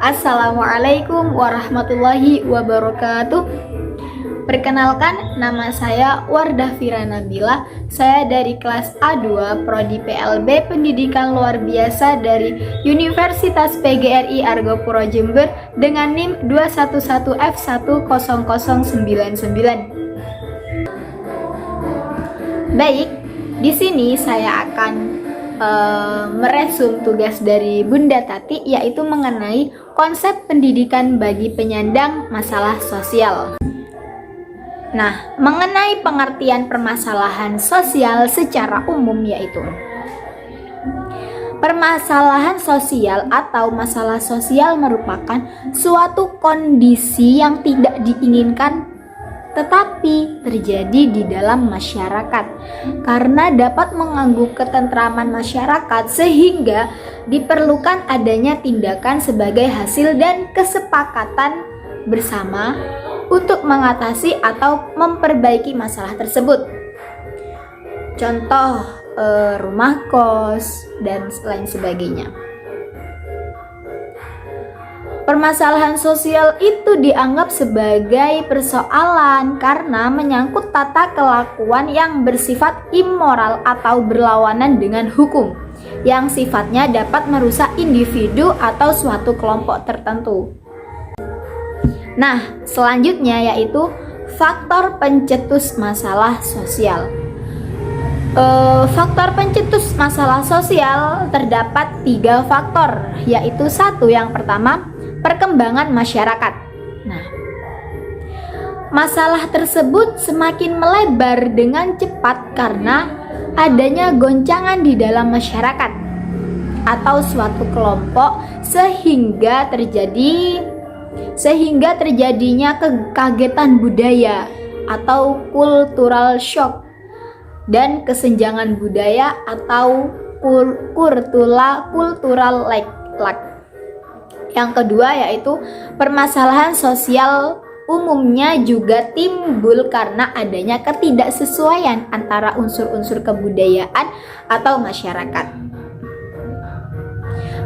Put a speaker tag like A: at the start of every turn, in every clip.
A: Assalamualaikum warahmatullahi wabarakatuh. Perkenalkan, nama saya Wardah Fira Nabila. Saya dari kelas A2 Prodi PLB Pendidikan Luar Biasa dari Universitas PGRI Argopuro Jember dengan NIM 211F10099. Baik, di sini saya akan meresum tugas dari Bunda Tati, yaitu mengenai konsep pendidikan bagi penyandang masalah sosial. Nah, mengenai pengertian permasalahan sosial secara umum, yaitu permasalahan sosial atau masalah sosial merupakan suatu kondisi yang tidak diinginkan tetapi terjadi di dalam masyarakat karena dapat mengganggu ketentraman masyarakat, sehingga diperlukan adanya tindakan sebagai hasil dan kesepakatan bersama untuk mengatasi atau memperbaiki masalah tersebut. Contoh rumah kos dan lain sebagainya. Permasalahan sosial itu dianggap sebagai persoalan karena menyangkut tata kelakuan yang bersifat immoral atau berlawanan dengan hukum, yang sifatnya dapat merusak individu atau suatu kelompok tertentu. Nah, selanjutnya yaitu faktor pencetus masalah sosial. Faktor pencetus masalah sosial terdapat 3 faktor, yaitu yang pertama, perkembangan masyarakat. Nah, masalah tersebut semakin melebar dengan cepat karena adanya goncangan di dalam masyarakat atau suatu kelompok sehingga terjadinya kekagetan budaya atau cultural shock dan kesenjangan budaya atau cultural lack. Yang kedua yaitu permasalahan sosial umumnya juga timbul karena adanya ketidaksesuaian antara unsur-unsur kebudayaan atau masyarakat.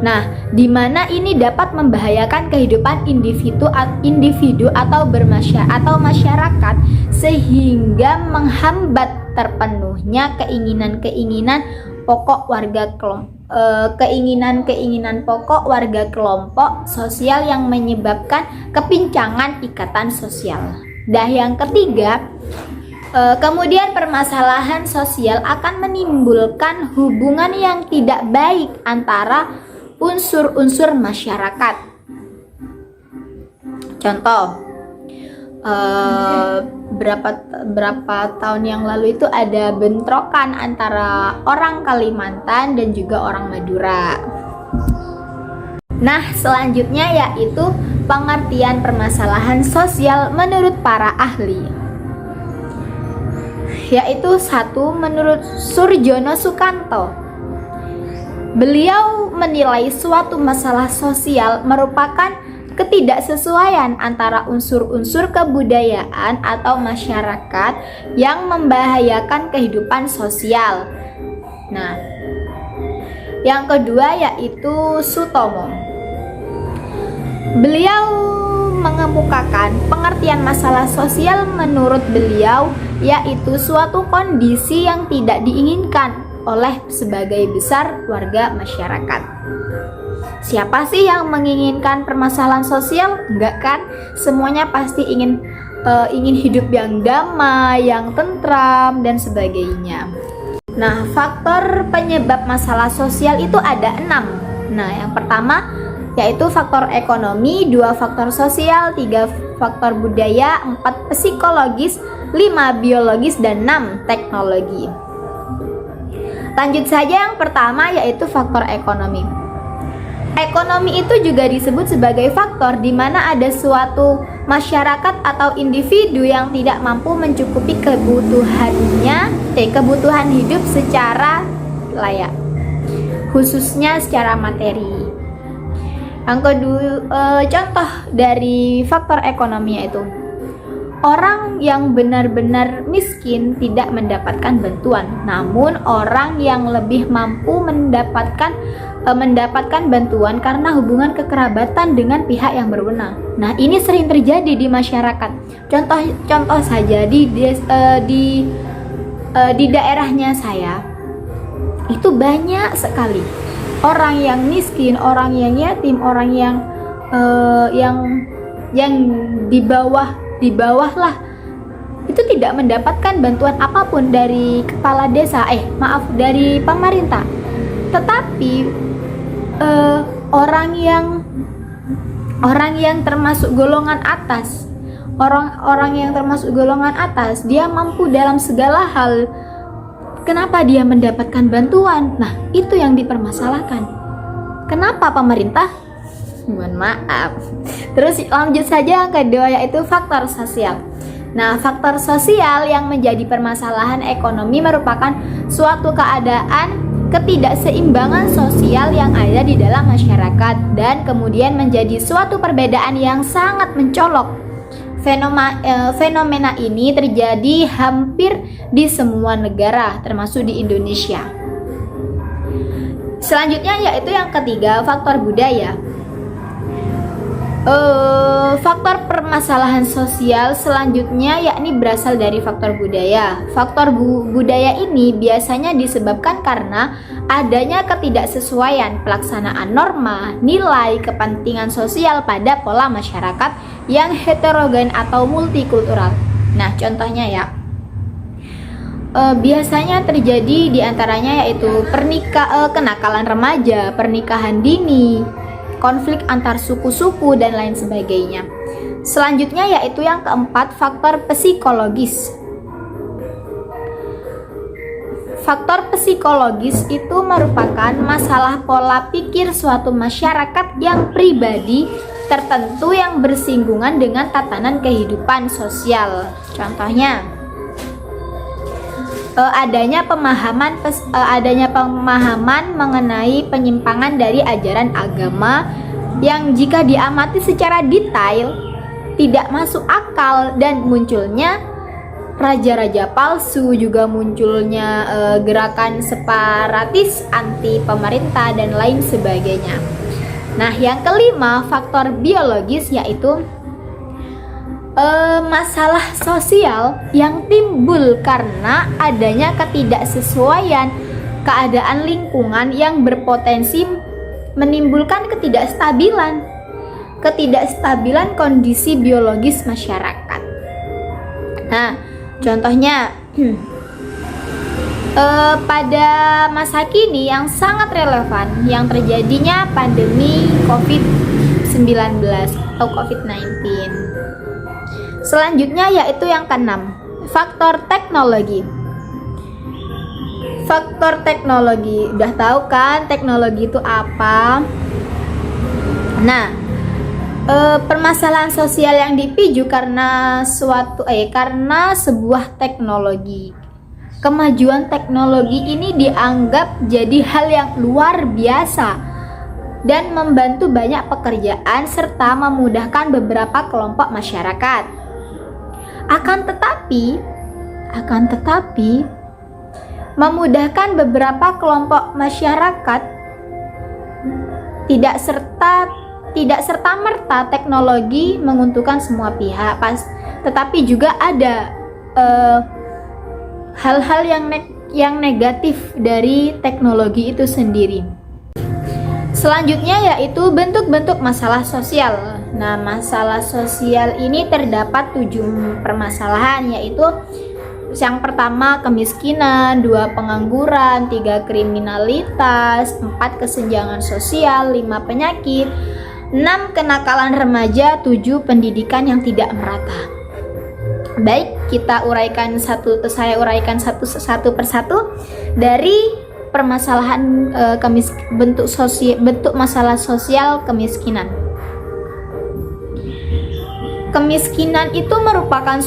A: Nah, di mana ini dapat membahayakan kehidupan individu atau masyarakat sehingga menghambat terpenuhnya keinginan pokok warga kelompok sosial yang menyebabkan kepincangan ikatan sosial. Dan yang ketiga, kemudian permasalahan sosial akan menimbulkan hubungan yang tidak baik antara unsur-unsur masyarakat. Contoh, berapa tahun yang lalu itu ada bentrokan antara orang Kalimantan dan juga orang Madura. Nah, selanjutnya yaitu pengertian permasalahan sosial menurut para ahli, yaitu menurut Surjono Sukanto. Beliau menilai suatu masalah sosial merupakan ketidaksesuaian antara unsur-unsur kebudayaan atau masyarakat yang membahayakan kehidupan sosial. Nah, yang kedua yaitu Sutomo. Beliau mengemukakan pengertian masalah sosial menurut beliau yaitu suatu kondisi yang tidak diinginkan oleh sebagai besar warga masyarakat. Siapa sih yang menginginkan permasalahan sosial? Enggak kan? Semuanya pasti ingin hidup yang damai, yang tentram dan sebagainya. Nah, faktor penyebab masalah sosial itu ada 6. Nah, yang pertama yaitu faktor ekonomi, 2 faktor sosial, 3 faktor budaya, 4 psikologis, 5 biologis dan 6 teknologi. Lanjut saja, yang pertama yaitu faktor ekonomi. Ekonomi itu juga disebut sebagai faktor di mana ada suatu masyarakat atau individu yang tidak mampu mencukupi kebutuhan hidup secara layak, khususnya secara materi. Yang kedua, contoh dari faktor ekonomi yaitu orang yang benar-benar miskin tidak mendapatkan bantuan, namun orang yang lebih mampu mendapatkan bantuan karena hubungan kekerabatan dengan pihak yang berwenang. Nah, ini sering terjadi di masyarakat. Contoh saja di daerahnya saya itu banyak sekali orang yang miskin, orang yang yatim, orang yang di bawah lah, itu tidak mendapatkan bantuan apapun dari kepala desa, dari pemerintah. Tetapi orang yang termasuk golongan atas, orang yang termasuk golongan atas, dia mampu dalam segala hal. Kenapa dia mendapatkan bantuan? Nah, itu yang dipermasalahkan. Kenapa pemerintah? Mohon maaf. Terus lanjut saja yang kedua, yaitu faktor sosial. Nah, faktor sosial yang menjadi permasalahan ekonomi merupakan suatu keadaan ketidakseimbangan sosial yang ada di dalam masyarakat dan kemudian menjadi suatu perbedaan yang sangat mencolok. Fenomena ini terjadi hampir di semua negara, termasuk di Indonesia. Selanjutnya yaitu yang ketiga, faktor budaya. Faktor permasalahan sosial selanjutnya yakni berasal dari faktor budaya. Faktor budaya ini biasanya disebabkan karena adanya ketidaksesuaian pelaksanaan norma, nilai, kepentingan sosial pada pola masyarakat yang heterogen atau multikultural. Nah, contohnya ya, biasanya terjadi diantaranya yaitu kenakalan remaja, pernikahan dini, konflik antar suku-suku, dan lain sebagainya. Selanjutnya yaitu yang keempat, faktor psikologis. Faktor psikologis itu merupakan masalah pola pikir suatu masyarakat yang pribadi tertentu yang bersinggungan dengan tatanan kehidupan sosial. Contohnya, adanya pemahaman mengenai penyimpangan dari ajaran agama yang jika diamati secara detail tidak masuk akal, dan munculnya raja-raja palsu, juga munculnya gerakan separatis anti pemerintah dan lain sebagainya. Nah, yang kelima, faktor biologis, yaitu masalah sosial yang timbul karena adanya ketidaksesuaian keadaan lingkungan yang berpotensi menimbulkan ketidakstabilan kondisi biologis masyarakat. Nah, contohnya pada masa kini yang sangat relevan yang terjadinya pandemi COVID-19 atau COVID-19. Selanjutnya yaitu yang keenam, faktor teknologi. Faktor teknologi, udah tahu kan teknologi itu apa? Nah, permasalahan sosial yang dipicu karena sebuah teknologi. Kemajuan teknologi ini dianggap jadi hal yang luar biasa dan membantu banyak pekerjaan serta memudahkan beberapa kelompok masyarakat. Akan tetapi memudahkan beberapa kelompok masyarakat tidak serta-merta teknologi menguntungkan semua pihak, tetapi juga ada hal-hal yang negatif dari teknologi itu sendiri. Selanjutnya yaitu bentuk-bentuk masalah sosial. Nah, masalah sosial ini terdapat 7 permasalahan, yaitu yang pertama kemiskinan, 2 pengangguran, 3 kriminalitas, 4 kesenjangan sosial, 5 penyakit, 6 kenakalan remaja, 7 pendidikan yang tidak merata. Baik, saya uraikan satu persatu dari permasalahan bentuk masalah sosial kemiskinan. Kemiskinan itu merupakan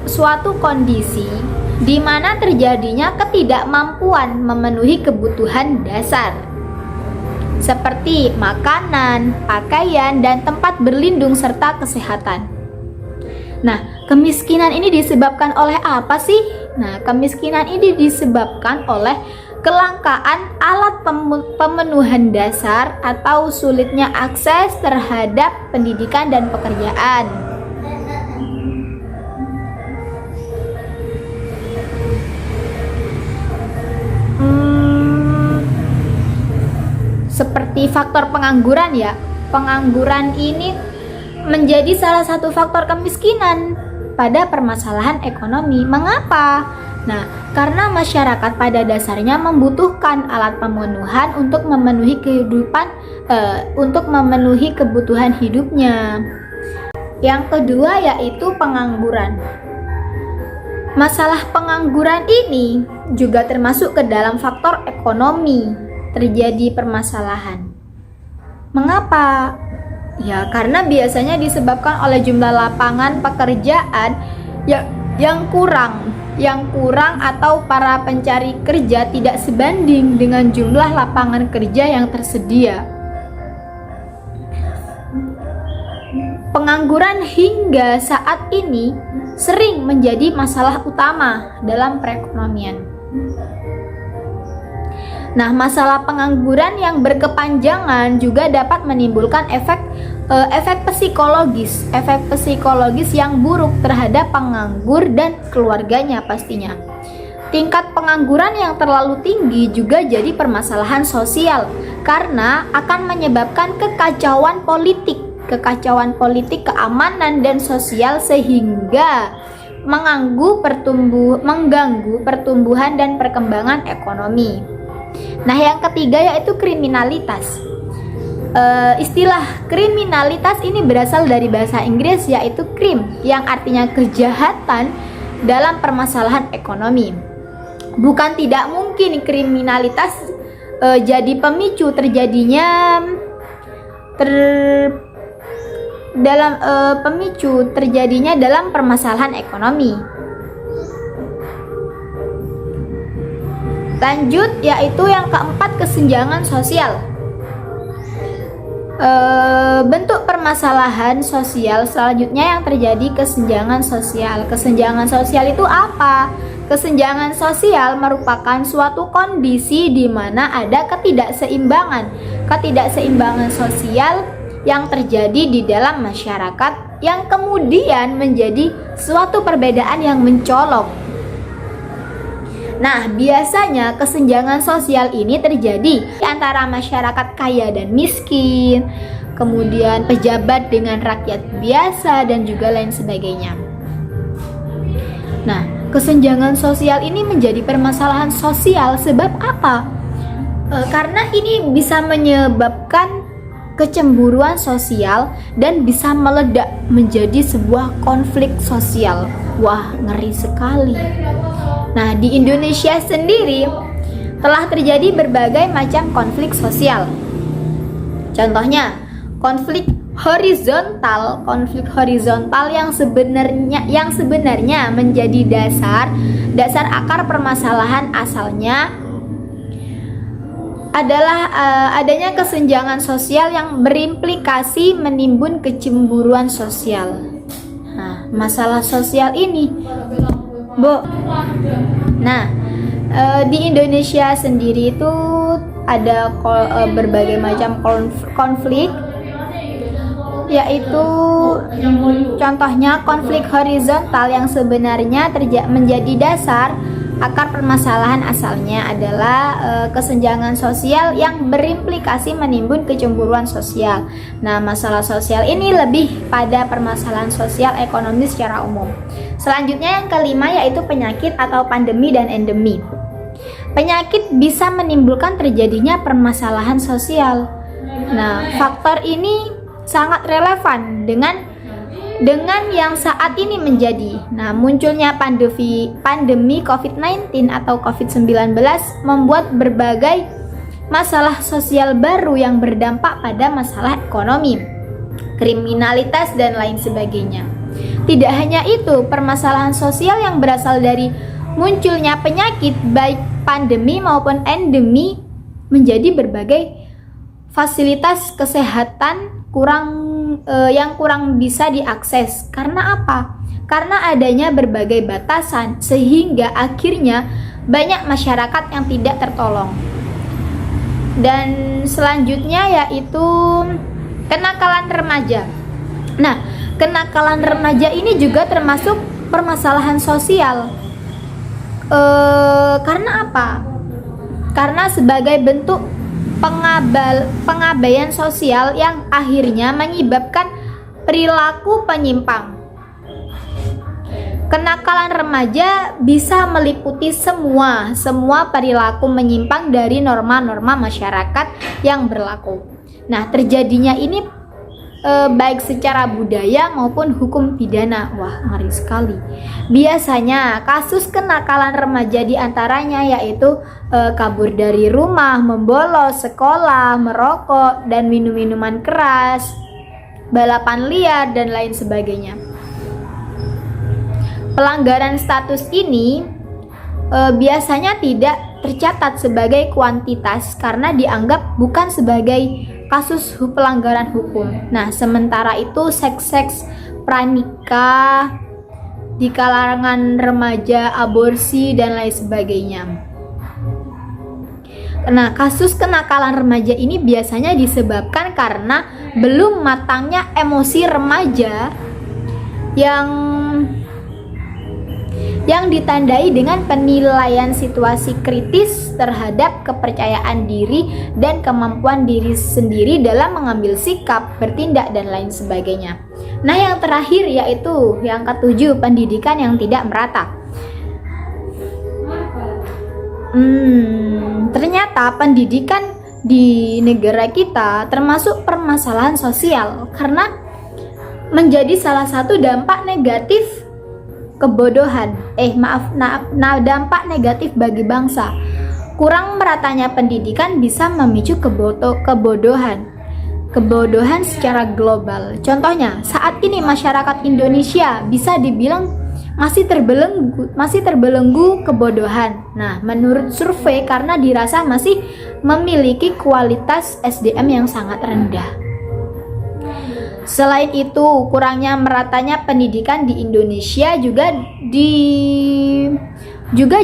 A: suatu kondisi di mana terjadinya ketidakmampuan memenuhi kebutuhan dasar seperti makanan, pakaian, dan tempat berlindung serta kesehatan. Nah, kemiskinan ini disebabkan oleh apa sih? Nah, kemiskinan ini disebabkan oleh kelangkaan alat pemenuhan dasar atau sulitnya akses terhadap pendidikan dan pekerjaan. Seperti faktor pengangguran ya. Pengangguran ini menjadi salah satu faktor kemiskinan pada permasalahan ekonomi. Mengapa? Nah, karena masyarakat pada dasarnya membutuhkan alat pemenuhan untuk memenuhi kebutuhan hidupnya. Yang kedua yaitu pengangguran. Masalah pengangguran ini juga termasuk ke dalam faktor ekonomi terjadi permasalahan. Mengapa? Ya, karena biasanya disebabkan oleh jumlah lapangan pekerjaan yang kurang atau para pencari kerja tidak sebanding dengan jumlah lapangan kerja yang tersedia. Pengangguran hingga saat ini sering menjadi masalah utama dalam perekonomian. Nah, masalah pengangguran yang berkepanjangan juga dapat menimbulkan efek psikologis yang buruk terhadap penganggur dan keluarganya pastinya. Tingkat pengangguran yang terlalu tinggi juga jadi permasalahan sosial karena akan menyebabkan kekacauan politik, keamanan dan sosial sehingga mengganggu pertumbuhan dan perkembangan ekonomi. Nah, yang ketiga yaitu kriminalitas. Istilah kriminalitas ini berasal dari bahasa Inggris yaitu crime, yang artinya kejahatan dalam permasalahan ekonomi. Bukan tidak mungkin kriminalitas jadi pemicu terjadinya dalam permasalahan ekonomi. Lanjut, yaitu yang keempat, kesenjangan sosial. Bentuk permasalahan sosial selanjutnya yang terjadi kesenjangan sosial. Kesenjangan sosial itu apa? Kesenjangan sosial merupakan suatu kondisi di mana ada ketidakseimbangan sosial yang terjadi di dalam masyarakat yang kemudian menjadi suatu perbedaan yang mencolok. Nah, biasanya kesenjangan sosial ini terjadi antara masyarakat kaya dan miskin, kemudian pejabat dengan rakyat biasa, dan juga lain sebagainya. Nah, kesenjangan sosial ini menjadi permasalahan sosial sebab apa? Karena ini bisa menyebabkan kecemburuan sosial dan bisa meledak menjadi sebuah konflik sosial. Wah, ngeri sekali. Nah, di Indonesia sendiri telah terjadi berbagai macam konflik sosial. Contohnya, konflik horizontal yang sebenarnya menjadi dasar akar permasalahan asalnya adalah adanya kesenjangan sosial yang berimplikasi menimbun kecemburuan sosial. Nah, masalah sosial ini, Nah, di Indonesia sendiri itu ada berbagai macam konflik, yaitu contohnya konflik horizontal yang sebenarnya menjadi dasar akar permasalahan asalnya adalah kesenjangan sosial yang berimplikasi menimbun kecemburuan sosial. Nah, masalah sosial ini lebih pada permasalahan sosial ekonomi secara umum. Selanjutnya yang kelima yaitu penyakit atau pandemi dan endemi. Penyakit bisa menimbulkan terjadinya permasalahan sosial. Nah, faktor ini sangat relevan dengan yang saat ini menjadi. Nah, munculnya pandemi COVID-19 atau COVID-19 membuat berbagai masalah sosial baru yang berdampak pada masalah ekonomi, kriminalitas, dan lain sebagainya. Tidak hanya itu, permasalahan sosial yang berasal dari munculnya penyakit baik pandemi maupun endemi menjadi berbagai fasilitas kesehatan yang kurang bisa diakses. Karena apa? karena adanya berbagai batasan sehingga akhirnya banyak masyarakat yang tidak tertolong. Dan selanjutnya yaitu kenakalan remaja. Nah, kenakalan remaja ini juga termasuk permasalahan sosial. Karena apa? Karena sebagai bentuk pengabaian sosial yang akhirnya menyebabkan perilaku penyimpang. Kenakalan remaja bisa meliputi semua perilaku menyimpang dari norma-norma masyarakat yang berlaku. Nah, terjadinya ini baik secara budaya maupun hukum pidana. Wah, ngeri sekali. Biasanya kasus kenakalan remaja diantaranya yaitu kabur dari rumah, membolos sekolah, merokok dan minum minuman keras, balapan liar dan lain sebagainya. Pelanggaran status ini biasanya tidak tercatat sebagai kuantitas karena dianggap bukan sebagai kasus pelanggaran hukum. Nah, sementara itu seks pranikah di kalangan remaja, aborsi dan lain sebagainya. Nah, kasus kenakalan remaja ini biasanya disebabkan karena belum matangnya emosi remaja yang ditandai dengan penilaian situasi kritis terhadap kepercayaan diri dan kemampuan diri sendiri dalam mengambil sikap, bertindak, dan lain sebagainya. Nah, yang terakhir yaitu yang ketujuh, pendidikan yang tidak merata. Ternyata pendidikan di negara kita termasuk permasalahan sosial karena menjadi salah satu dampak negatif dampak negatif bagi bangsa. Kurang meratanya pendidikan bisa memicu kebodohan secara global. Contohnya, saat ini masyarakat Indonesia bisa dibilang masih terbelenggu kebodohan. Nah, menurut survei karena dirasa masih memiliki kualitas SDM yang sangat rendah. Selain itu, kurangnya meratanya pendidikan di Indonesia juga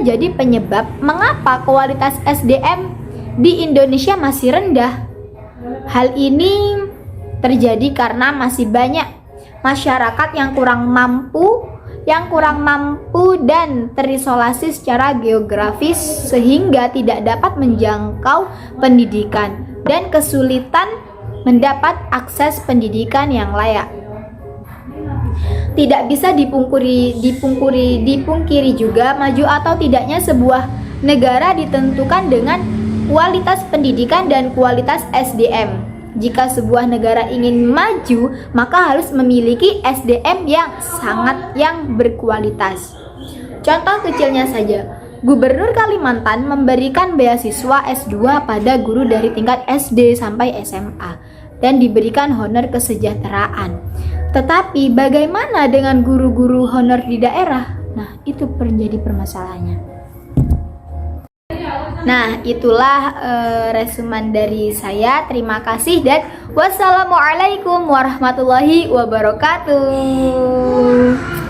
A: jadi penyebab mengapa kualitas SDM di Indonesia masih rendah. Hal ini terjadi karena masih banyak masyarakat yang kurang mampu dan terisolasi secara geografis sehingga tidak dapat menjangkau pendidikan dan kesulitan mendapat akses pendidikan yang layak. Tidak bisa dipungkiri juga maju atau tidaknya sebuah negara ditentukan dengan kualitas pendidikan dan kualitas SDM. Jika sebuah negara ingin maju, maka harus memiliki SDM yang berkualitas. Contoh kecilnya saja, Gubernur Kalimantan memberikan beasiswa S2 pada guru dari tingkat SD sampai SMA dan diberikan honor kesejahteraan. Tetapi bagaimana dengan guru-guru honor di daerah? Nah, itu menjadi permasalahannya. Nah, itulah resumen dari saya. Terima kasih dan wassalamualaikum warahmatullahi wabarakatuh.